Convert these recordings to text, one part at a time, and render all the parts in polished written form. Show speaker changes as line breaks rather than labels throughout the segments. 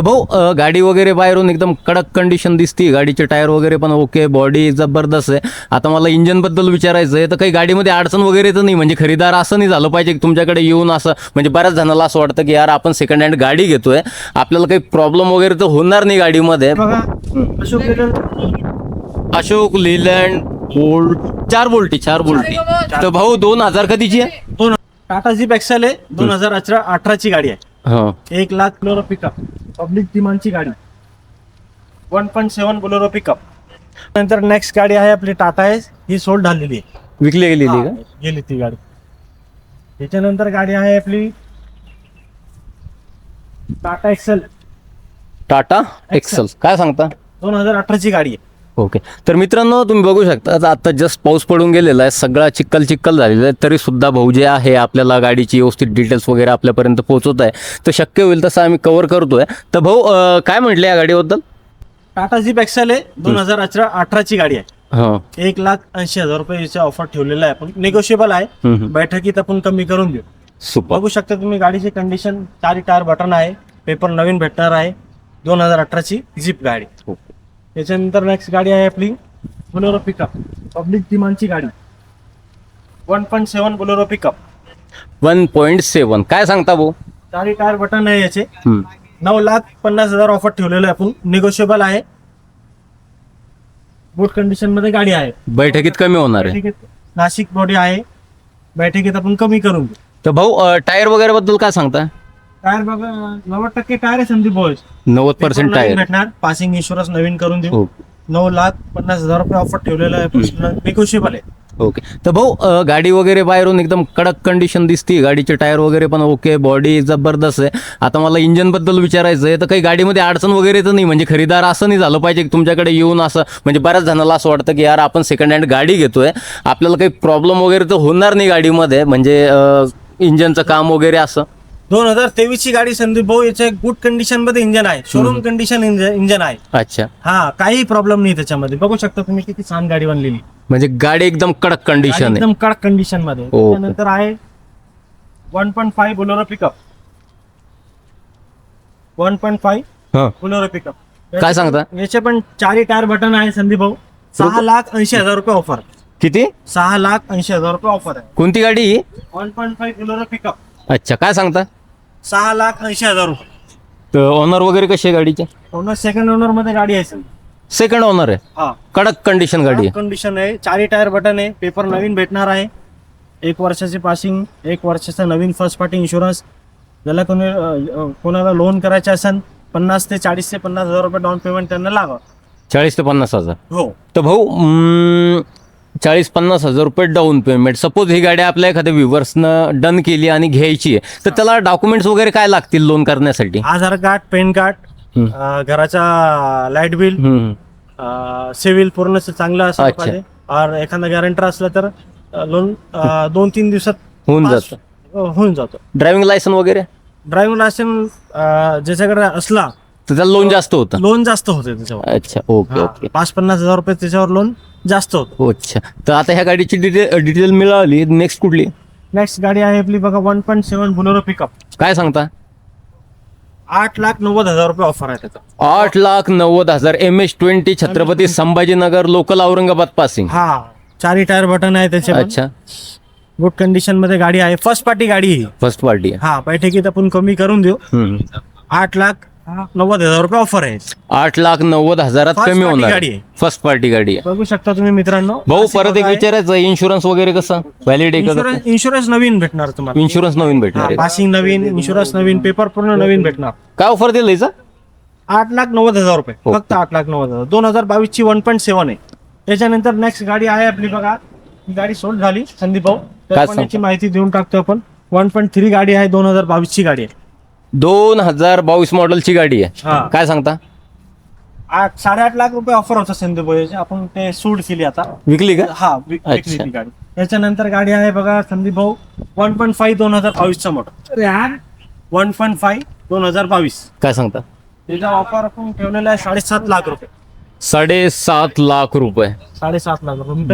भाऊ गाडी वगैरे बाहेरून एकदम कडक कंडिशन दिसती, गाडीचे टायर वगैरे पण ओके, बॉडी जबरदस्त आहे. आता मला इंजन बद्दल विचारायचं आहे, तर काही गाडीमध्ये अडचण वगैरे तर नाही? म्हणजे खरेदीदार असं नाही झालं पाहिजे की तुमच्याकडे येऊन असं, म्हणजे बऱ्याच जणांना असं वाटतं की यार आपण सेकंड हँड गाडी घेतोय, आपल्याला काही प्रॉब्लेम वगैरे तर होणार नाही गाडीमध्ये.
बघा
अशोक लेलँड बोल्ट 4 बोल्टी तर भाऊ 2000 कधीची आहे?
टाटा जीप एक्सेल आहे, 2018ची गाडी आहे.
हा
1 लाख बोलेरो पिकअप, पब्लिक डिमांडची गाडी, 1.7 बोलेरो पिकअप. नंतर नेक्स्ट गाडी आहे आपली टाटा आहे, ही सोल्ड झालेली आहे,
विकली गेलेली का?
गेली ती गाडी. त्याच्यानंतर गाडी आहे आपली टाटा एक्सेल,
टाटा एक्सेल. काय सांगता?
2018ची गाडी आहे.
ओके. तर मित्रांनो तुम्ही बघू शकता, आता जस्ट पाऊस पडून गेलेला आहे, सगळा चिक्कल झालेला आहे, तरी सुद्धा भाऊ जे आहे आपल्याला गाडीची व्यवस्थित डिटेल्स वगैरे आपल्यापर्यंत पोहोचवत आहे. तर शक्य होईल तसं आम्ही कव्हर करतोय. तर भाऊ काय म्हटले या गाडीबद्दल?
टाटा जीप एक्सेल आहे, 2018ची गाडी आहे.
हा
1,80,000 रुपयाचा ऑफर ठेवलेला आहे, पण निगोशिएबल आहे. बैठकीत आपण कमी करून देऊ.
सुपर.
बघू शकता तुम्ही गाडीची कंडिशन, 4 टायर बटन आहे, पेपर नवीन भेटणार आहे. 2018ची जीप गाडी. त्याच्यानंतर नेक्स्ट गाडी आहे आपली बोलेरो पिकअप, पब्लिक डिमांडची गाडी, 1.7 बोलेरो पिकअप.
1.7. काय सांगता भाऊ?
4 टायर बटन आहे याचे. 9,50,000 ऑफर ठेवलेलं आहे, आपण निगोशिएबल आहे. गुड कंडिशन मध्ये गाडी आहे.
बैठकीत कमी होणार आहे.
बैठकीत नाशिक बॉडी आहे, बैठकीत आपण कमी करून देऊ.
तर भाऊ टायर वगैरे बद्दल काय सांगता?
टायर बघा 90% टायर आहे संदीप भाऊ.
90% टायर
भेटणार. पासिंग इन्शुरन्स नवीन करून देऊ.
हो.
9,50,000 रुपये ऑफर ठेवलेलं आहे, निगोशिएबल आहे.
ओके. तर भाऊ गाडी वगैरे बाहेरून एकदम कडक कंडिशन दिसती, गाडीचे टायर वगैरे पण ओके, बॉडी जबरदस्त आहे. आता मला इंजन बद्दल विचारायचं आहे, तर काही गाडीमध्ये अडचण वगैरे तर नाही? म्हणजे खरेदीदार असं नाही झालं पाहिजे की तुमच्याकडे येऊन असं, म्हणजे बऱ्याच जणांना असं वाटतं की यार आपण सेकंड हँड गाडी घेतोय, आपल्याला काही प्रॉब्लेम वगैरे तर होणार नाही गाडीमध्ये, म्हणजे इंजनचं काम वगैरे असं.
2023ची गाडी संदीप भाऊ, याच्या गुड कंडिशन मध्ये इंजन आहे, शोरूम कंडिशन इंजन आहे.
अच्छा.
हा काही प्रॉब्लेम नाही त्याच्यामध्ये. बघू शकता तुम्ही किती छान गाडी बनलेली,
म्हणजे गाडी एकदम कडक कंडिशन आहे.
एकदम कडक कंडिशन मध्ये.
ओके.
त्यानंतर आहे 1.5 बोलेरो पिकअप, 1.5
हा.
Bolero pickup.
काय सांगता?
याचे पण 4 टायर बटन आहे संदीप भाऊ. 6,80,000 रुपये ऑफर.
किती?
6,80,000 रुपये ऑफर आहे.
कोणती गाडी ही?
1.5 बोलेरो पिकअप,
अच्छा. काय सांगता?
6,80,000 रुपये.
तर ओनर वगैरे कशी आहे गाडीचे?
ओनर सेकंड ओनर मध्ये गाडी आहे सर.
सेकंड ओनर आहे.
हा
कडक कंडिशन गाडी आहे.
कंडिशन आहे. 4 टायर बटन आहे, पेपर नवीन भेटणार आहे. 1 वर्षाची पासिंग, 1 वर्षाचा नवीन फर्स्ट पार्टी इन्शुरन्स. ज्याला कोणाला लोन करायचे असेल 50 ते 40 ते 50,000 रुपये डाऊन पेमेंट त्यांना लावा.
40 ते 50,000.
हो.
तर भाऊ 40-50,000 रुपये डाऊन पेमेंट. सपोज ही गाडी आपल्या एखाद्या व्ह्युअर्सनं डन केली आणि घ्यायची आहे, तर त्याला डॉक्युमेंट्स वगैरे काय लागतील लोन करण्यासाठी?
आधार कार्ड, पॅन कार्ड, घराचा लाईट बिल, सिव्हिल पूर्ण चांगलं असलं
अच्छा.
पाहिजे. और एखादा गॅरंटर असलं तर लोन 2-3 दिवसात
होऊन जातं.
होऊन जातो.
ड्रायव्हिंग लायसन वगैरे?
ड्रायव्हिंग लायसन्स ज्याच्याकडे असला
तर त्याला लोन जास्त होतं.
लोन जास्त होते त्याच्यावर.
अच्छा. Okay okay.
5-50,000 रुपये त्याच्यावर लोन जास्त होतं.
अच्छा. तर आता ह्या गाडीची डिटेल मिळाली. नेक्स्ट कुठली?
नेक्स्ट गाडी आहे आपली बघा 1.7 बोलेरो पिकअप.
काय सांगता?
8,90,000 रुपये ऑफर आहे त्याचा.
8,90,000 MS-20 Chhatrapati Sambhajinagar, local Aurangabad passing.
हा 4 टायर बटन आहे त्याचे.
अच्छा.
गुड कंडिशन मध्ये गाडी आहे, फर्स्ट पार्टी गाडी आहे.
First party.
हा बैठकीत आपण कमी करून देऊ. 8,90,000 रुपये ऑफर आहे.
8,90,000
First
कमी
party
होणार.
गाडी आहे.
फर्स्ट पार्टी गाडी आहे.
बघू शकता तुम्ही मित्रांनो.
भाऊ परत एक विचारायचं, इन्शुरन्स वगैरे कसं व्हॅलिड आहे का?
इन्शुरन्स नवीन भेटणार तुम्हाला.
इन्शुरन्स नवीन भेटणार आहे.
पासिंग नवीन, इन्शुरन्स नवीन, पेपर पूर्ण नवीन भेटणार.
काय ऑफर दिलं याचा?
8,90,000 रुपये फक्त. 8,90,000. 2022ची 1.7 आहे. त्याच्यानंतर नेक्स्ट गाडी आहे आपली बघा, ही गाडी सोल्ड झाली संदीप भाऊ.
काय
त्याची माहिती देऊन टाकतो आपण. 1.3 गाडी आहे, 2022ची गाडी आहे.
2022 मॉडेलची गाडी आहे.
हा.
काय सांगता?
8-8.5 लाख रुपये ऑफर होता संदीप भाऊ याची. आपण ते सूट केली आता.
विकली का?
हा विकली
अच्छा.
ती गाडी. त्याच्यानंतर गाडी आहे बघा संदीप भाऊ 1.5 2022चा मॉडेल. 1.5 2022.
काय सांगता?
त्याचा ऑफर आपण ठेवलेला आहे 7.5 लाख रुपये.
7.5 लाख रुपये.
7.5 लाख रुपये.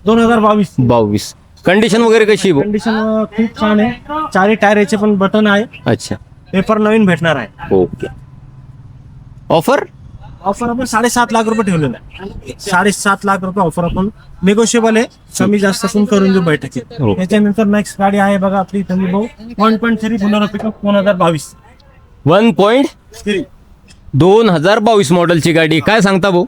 2022. कंडिशन वगैरे कशी आहे भाऊ?
कंडिशन खूप छान आहे. 4 टायर याचे पण बटन आहे.
अच्छा.
पेपर नवीन भेटणार आहे.
ओके. ऑफर
ऑफर आपण 7.5 लाख रुपये ठेवलेला आहे. 7.5 लाख रुपये ऑफर आपण निगोशिएबल आहे, कमी जास्त पण करून देऊ बैठकीत.
हो.
त्याच्यानंतर नेक्स्ट गाडी आहे बघा आपली तुम्ही भाऊ 1.3 बोलेरो पिकअप 2022
1.3 2022 मॉडेलची गाडी. काय सांगता भाऊ?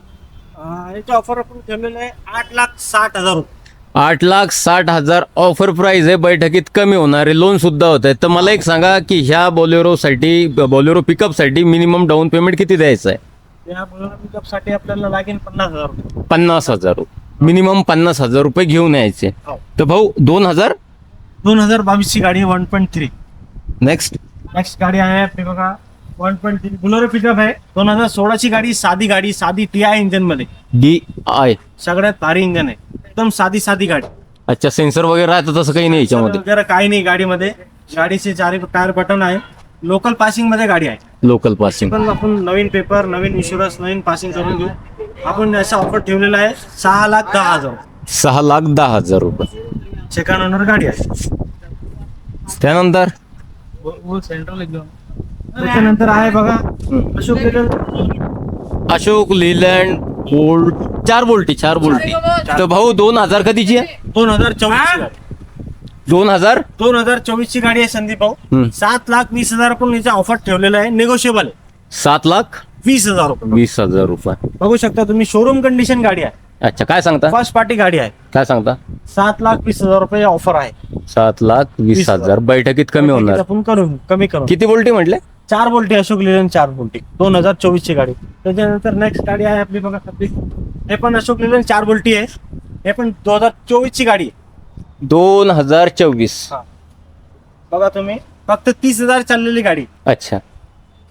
याचा ऑफर आपण ठेवलेला आहे 8,60,000 रुपये.
8,60,000 ऑफर प्राइस आहे. बैठकीत कमी होणारे लोन सुद्धा होत आहे. तर मला एक सांगा की ह्या बोलेरो पिकअपसाठी मिनिमम डाऊन पेमेंट किती द्यायचं आहे?
या बोलेरो पिकअप साठी आपल्याला लागेल 50,000 रुपये.
50,000 रुपये. मिनिमम 50,000 रुपये घेऊन यायचे.
हो.
तर भाऊ
2022 ची गाडी 1.3.
नेक्स्ट
नेक्स्ट गाडी आहे आपली बघा 1.3 बोलेरो पिकअप आहे. 2016 ची गाडी, साधी TI इंजन मध्ये,
DI.
सगळ्यात भारी इंजन आहे. एकदम साधी गाडी.
अच्छा, सेन्सर वगैरे राहतं तसं काही नाही याच्यामध्ये?
वगैरे काही नाही गाडीमध्ये. गाडीचे 4 टायर बटन आहे. लोकल पासिंग मध्ये गाडी आहे.
Local passing.
पण आपण नवीन पेपर, नवीन इन्शुरन्स, नवीन पासिंग करून घेऊ. आपण याचा ऑफर ठेवलेला आहे 6,10,000.
6,10,000 रुपये.
सेकंड ओनर गाडी आहे.
त्यानंतर
त्याच्यानंतर आहे बघा
अशोक लेलँड बोल्ट 4 बोल्टी. तर भाऊ 2000 कधीची आहे?
2024 गाडी. 2024 ची गाडी आहे संदीप भाऊ. 7,20,000 आपण याचा ऑफर ठेवलेला आहे. निगोशिएबल आहे.
7,20,000
रुपये.
20,000 रुपये.
बघू शकता तुम्ही, शोरूम कंडिशन गाडी आहे.
अच्छा, काय सांगता?
फर्स्ट पार्टी गाडी आहे.
काय सांगता?
7,20,000 रुपये ऑफर आहे.
7,20,000. बैठकीत कमी होणार.
आपण कमी करू.
किती बोल्टी म्हटले?
4 बोल्टी अशोक लेलँड 4 बोल्टी 2024 ची गाडी. त्याच्यानंतर नेक्स्ट गाडी आहे आपली बघा आपली, हे पण अशोक लेलँड 4 बोल्टी आहे. हे पण 2024 ची गाडी आहे.
2024.
बघा तुम्ही, फक्त 30,000 चाललेली गाडी.
अच्छा.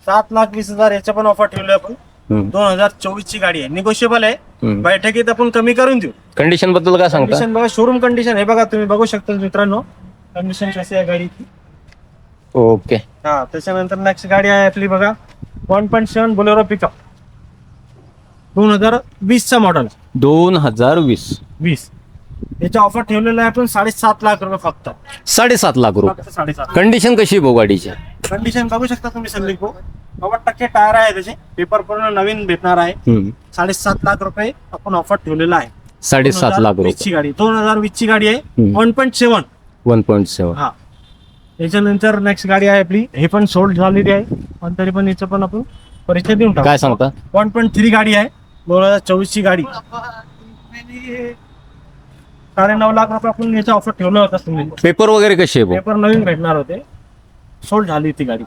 7,20,000 याच्या पण ऑफर ठेवली आपण. 2024 ची गाडी आहे. निगोशिएबल आहे. बैठकीत आपण कमी करून देऊ.
कंडिशन बद्दल काय सांगता?
कंडिशन बघा, शोरूम कंडिशन हे बघा तुम्ही बघू शकता मित्रांनो, कंडिशन कशी आहे गाडीची.
ओके.
हा, त्याच्यानंतर नेक्स्ट गाडी आहे आपली बघा 1.7 बोलेरो पिकअप 2020 चा मॉडेल.
2020.
याचा ऑफर ठेवलेला आहे आपण 7.5 लाख रुपये फक्त.
7.5 लाख रुपये.
फक्त 7.5.
कंडिशन कशी आहे भाऊ गाडीची?
कंडिशन बघू शकता तुम्ही संदीप भाऊ, 90% टायर आहे त्याचे. पेपर पूर्ण नवीन भेटणार आहे. 7.5 लाख रुपये आपण ऑफर ठेवलेला आहे.
7.5 लाख
2020 ची गाडी. 2020 ची गाडी आहे 1.7.
1.7.
हा. त्याच्यानंतर नेक्स्ट गाडी आहे आपली, हे पण सोल्ड झालेली आहे, पण तरी पण याचं पण आपण परिचय देऊन टाकू.
काय सांगता?
1.3 गाडी आहे. 2024 ची गाडी. 9.5 लाख रुपये आपण याचा ऑफर ठेवला होता तुम्ही.
पेपर वगैरे कसे आहे भाऊ?
पेपर नवीन भेटणार होते. सोल्ड झाली ती गाडी.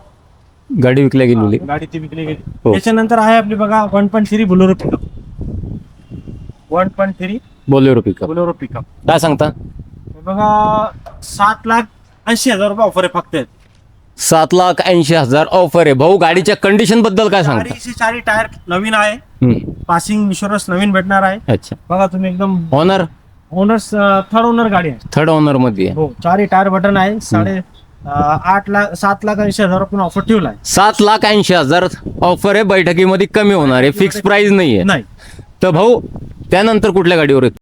गाडी विकल्या गेलेली.
गाडी ती विकली गेली.
हो.
त्याच्यानंतर आहे आपली बघा 1.3 Bolero pickup. 1.3
Bolero pickup.
Bolero pickup.
काय सांगता?
बघा 7,80,000 रुपये ऑफर आहे फक्त.
7,80,000 ऑफर आहे. भाऊ गाडीच्या कंडिशन बद्दल काय सांगता?
गाडीचे 4 टायर नवीन आहे. पासिंग इन्शुरन्स नवीन भेटणार आहे.
अच्छा.
बघा तुम्ही एकदम
ऑनर
ओनर्स थर्ड ओनर गाडी आहे.
थर्ड ओनर मध्ये आहे.
हो, 4 टायर बटन आहे. 7,80,000 रुपये ऑफर ठेवला आहे.
7,80,000 ऑफर आहे. बैठकीमध्ये कमी होणार आहे. फिक्स प्राइस नाहीये.
नाही.
तर भाऊ त्यानंतर कुठल्या गाडीवर